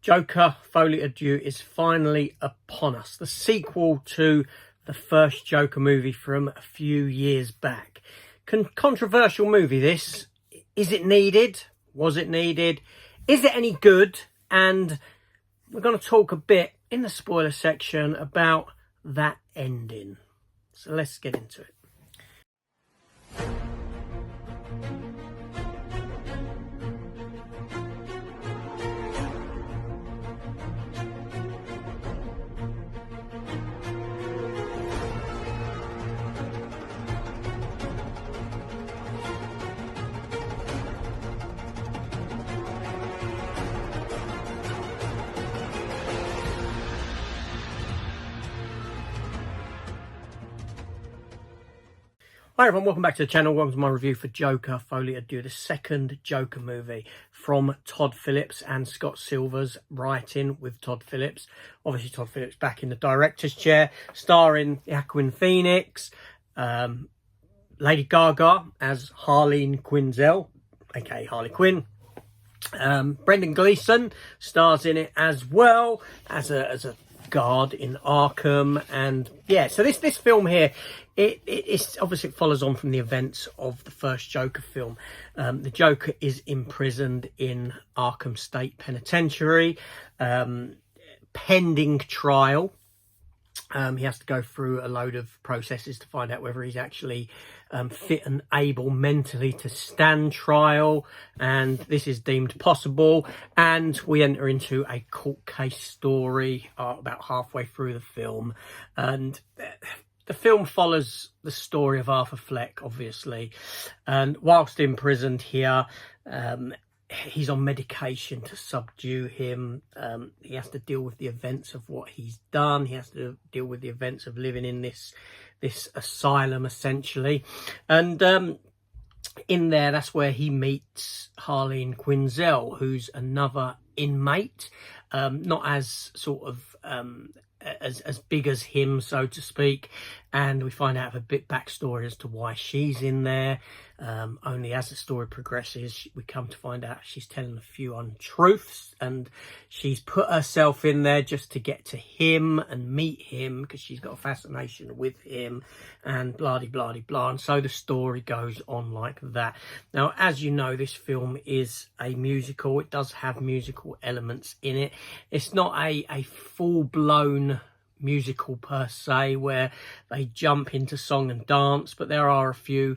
Joker, FOLIE Adieu is finally upon us. The sequel to the first Joker movie from a few years back. Controversial movie this. Is it needed? Was it needed? Is it any good? And we're going to talk a bit in the spoiler section about that ending. So let's get into it. Hi everyone, welcome back to the channel. Welcome to my review for Joker, FOLIE Adieu, the second Joker movie from Todd Phillips and Scott Silver's writing with Todd Phillips. Obviously Todd Phillips back in the director's chair, starring Joaquin Phoenix, Lady Gaga as Harleen Quinzel, aka Harley Quinn. Brendan Gleeson stars in it as well as a guard in Arkham. And yeah, so this film here, it's obviously, it follows on from the events of the first Joker film. The Joker is imprisoned in Arkham State Penitentiary, pending trial. He has to go through a load of processes to find out whether he's actually fit and able mentally to stand trial, and this is deemed possible, and we enter into a court case story about halfway through the film. And the film follows the story of Arthur Fleck, obviously, and whilst imprisoned here, he's on medication to subdue him. He has to deal with the events of what he's done. He has to deal with the events of living in this asylum, essentially. And in there, that's where he meets Harleen Quinzel, who's another inmate, not as sort of as big as him, so to speak. And we find out a bit backstory as to why she's in there. Only as the story progresses, we come to find out she's telling a few untruths, and she's put herself in there just to get to him and meet him because she's got a fascination with him, and blah blah blah. And so the story goes on like that. Now, as you know, this film is a musical. It does have musical elements in it. It's not a full-blown musical per se where they jump into song and dance, but there are a few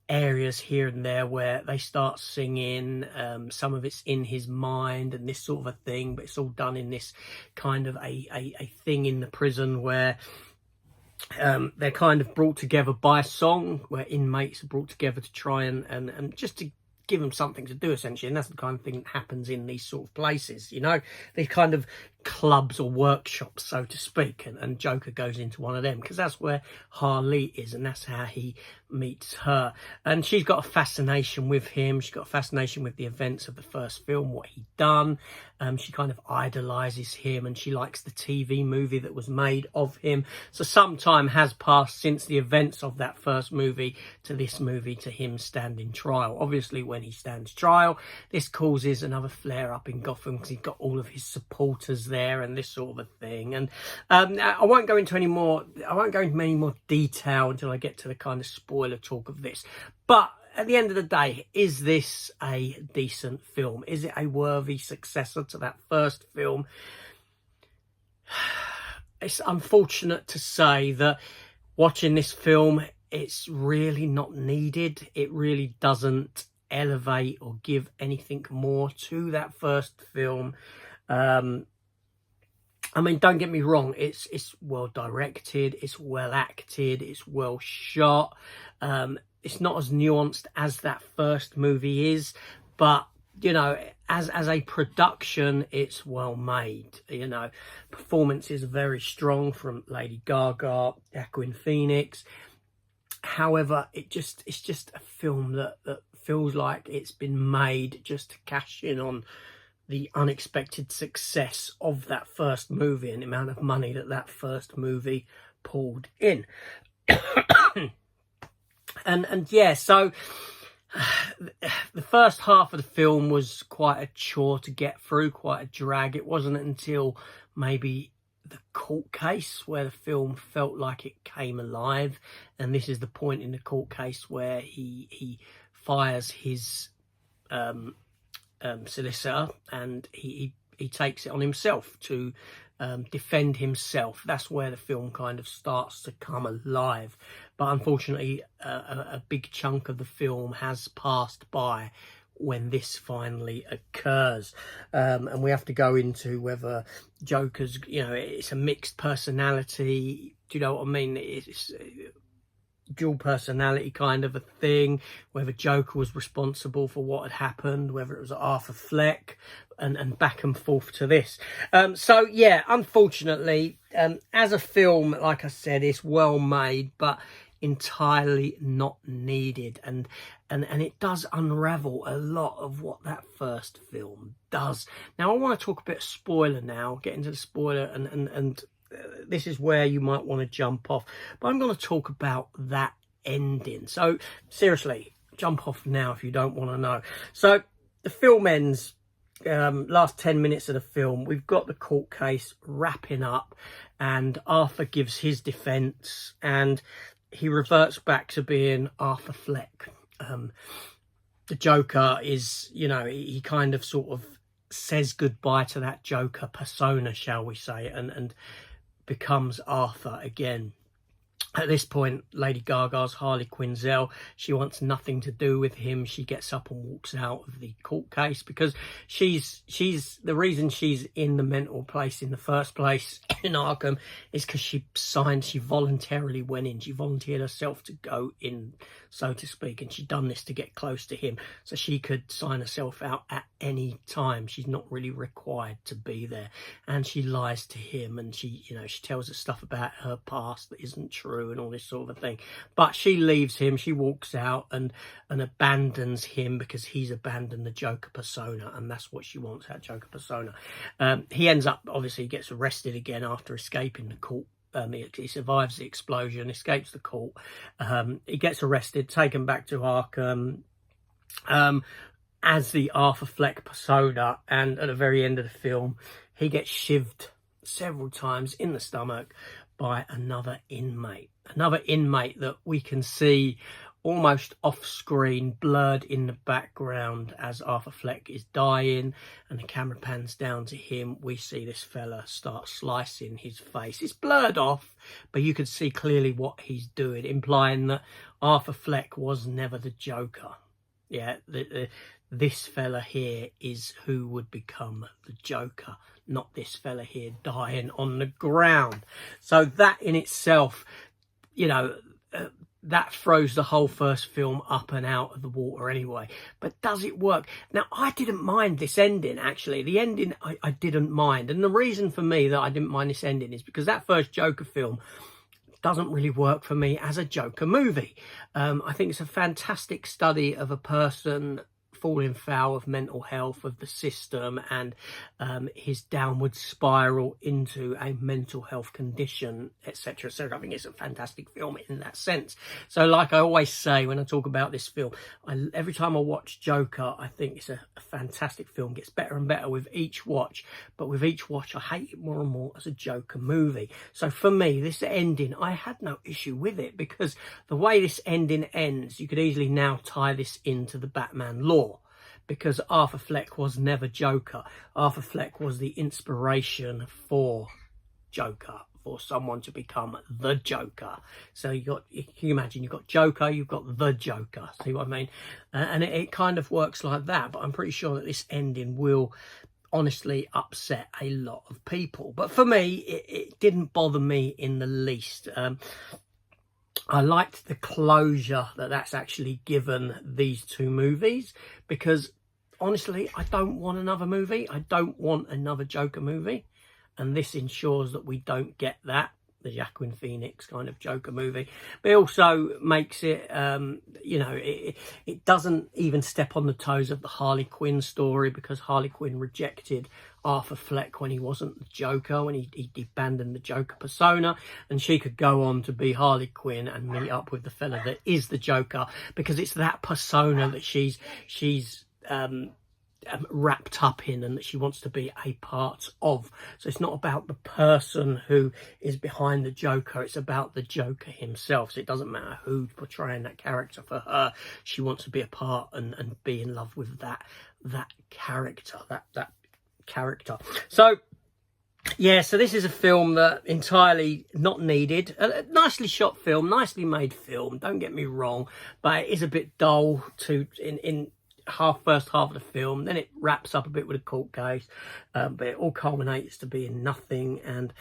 areas here and there where they start singing. Some of it's in his mind and this sort of a thing, but it's all done in this kind of a thing in the prison where they're kind of brought together by song, where inmates are brought together to try and just to give them something to do, essentially. And that's the kind of thing that happens in these sort of places, you know, these kind of clubs or workshops, so to speak. And Joker goes into one of them because that's where Harley is, and that's how he meets her. And she's got a fascination with him. She's got a fascination with the events of the first film, what he'd done. She kind of idolizes him, and she likes the TV movie that was made of him. So some time has passed since the events of that first movie to this movie, to him standing trial. Obviously, when he stands trial, this causes another flare up in Gotham because he's got all of his supporters there and this sort of a thing. And I won't go into any more detail until I get to the kind of spoiler talk of this. But at the end of the day, is this a decent film? Is it a worthy successor to that first film? It's unfortunate to say that watching this film, it's really not needed. It really doesn't elevate or give anything more to that first film. I mean, don't get me wrong, it's well directed, it's well acted, it's well shot. It's not as nuanced as that first movie is, but you know, as a production, it's well made. You know, performances are very strong from Lady Gaga, Joaquin Phoenix. However, it's just a film that feels like it's been made just to cash in on the unexpected success of that first movie and the amount of money that first movie pulled in. and yeah, so The first half of the film was quite a chore to get through, quite a drag. It wasn't until maybe the court case where the film felt like it came alive, and this is the point in the court case where he fires his solicitor, and he takes it on himself to defend himself. That's where the film kind of starts to come alive. But unfortunately, a big chunk of the film has passed by when this finally occurs, and we have to go into whether Joker's, it's a mixed personality. Do you know what I mean? It's dual personality kind of a thing, whether Joker was responsible for what had happened, whether it was Arthur Fleck, and back and forth to this. So yeah, unfortunately, as a film, like I said, it's well made, but entirely not needed, and it does unravel a lot of what that first film does. Now I want to talk a bit of spoiler now, get into the spoiler, and this is where you might want to jump off, but I'm going to talk about that ending. So seriously, jump off now if you don't want to know. So the film ends, last 10 minutes of the film, we've got the court case wrapping up, and Arthur gives his defense, and he reverts back to being Arthur Fleck. The Joker is, he kind of sort of says goodbye to that Joker persona, shall we say, and becomes Arthur again. At this point, Lady Gaga's Harley Quinzel, she wants nothing to do with him. She gets up and walks out of the court case because she's the reason she's in the mental place in the first place in Arkham is because she voluntarily went in. She volunteered herself to go in, so to speak, and she'd done this to get close to him so she could sign herself out at any time. She's not really required to be there, and she lies to him, and she tells us stuff about her past that isn't true and all this sort of thing. But she leaves him, she walks out and abandons him because he's abandoned the Joker persona, and that's what she wants, that Joker persona. He ends up, obviously, he gets arrested again after escaping the court. He survives the explosion, escapes the court. He gets arrested, taken back to Arkham as the Arthur Fleck persona, and at the very end of the film, he gets shivved several times in the stomach by another inmate that we can see almost off screen, blurred in the background as Arthur Fleck is dying, and the camera pans down to him. We see this fella start slicing his face. It's blurred off, but you can see clearly what he's doing, implying that Arthur Fleck was never the Joker. Yeah, this fella here is who would become the Joker, not this fella here dying on the ground. So that in itself, that throws the whole first film up and out of the water anyway. But does it work? Now, I didn't mind this ending, actually. The ending I didn't mind. And the reason for me that I didn't mind this ending is because that first Joker film doesn't really work for me as a Joker movie. I think it's a fantastic study of a person falling foul of mental health, of the system, and his downward spiral into a mental health condition, etc. So I think it's a fantastic film in that sense. So like I always say when I talk about this film, every time I watch Joker, I think it's a fantastic film. It gets better and better with each watch, but with each watch I hate it more and more as a Joker movie. So for me, this ending, I had no issue with it, because the way this ending ends, you could easily now tie this into the Batman lore, because Arthur Fleck was never Joker. Arthur Fleck was the inspiration for Joker, for someone to become the Joker. So can you imagine, you've got Joker, you've got the Joker. See what I mean? And it kind of works like that. But I'm pretty sure that this ending will honestly upset a lot of people. But for me, it didn't bother me in the least. I liked the closure that's actually given these two movies, because honestly, I don't want another movie. I don't want another Joker movie. And this ensures that we don't get that, the Joaquin Phoenix kind of Joker movie. But it also makes it, it doesn't even step on the toes of the Harley Quinn story, because Harley Quinn rejected Arthur Fleck when he wasn't the Joker, when he abandoned the Joker persona, and she could go on to be Harley Quinn and meet up with the fella that is the Joker, because it's that persona that she's wrapped up in and that she wants to be a part of. So it's not about the person who is behind the Joker, it's about the Joker himself. So it doesn't matter who's portraying that character. For her, she wants to be a part and be in love with that character, that character. So yeah, so this is a film that entirely not needed. A nicely shot film, nicely made film, don't get me wrong, but it is a bit dull in first half of the film. Then it wraps up a bit with a court case, but it all culminates to being nothing and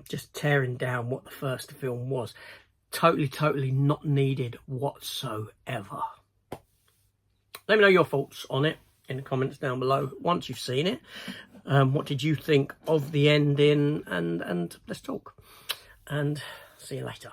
just tearing down what the first film was. Totally not needed whatsoever. Let me know your thoughts on it in the comments down below once you've seen it. What did you think of the ending? And let's talk, and see you later.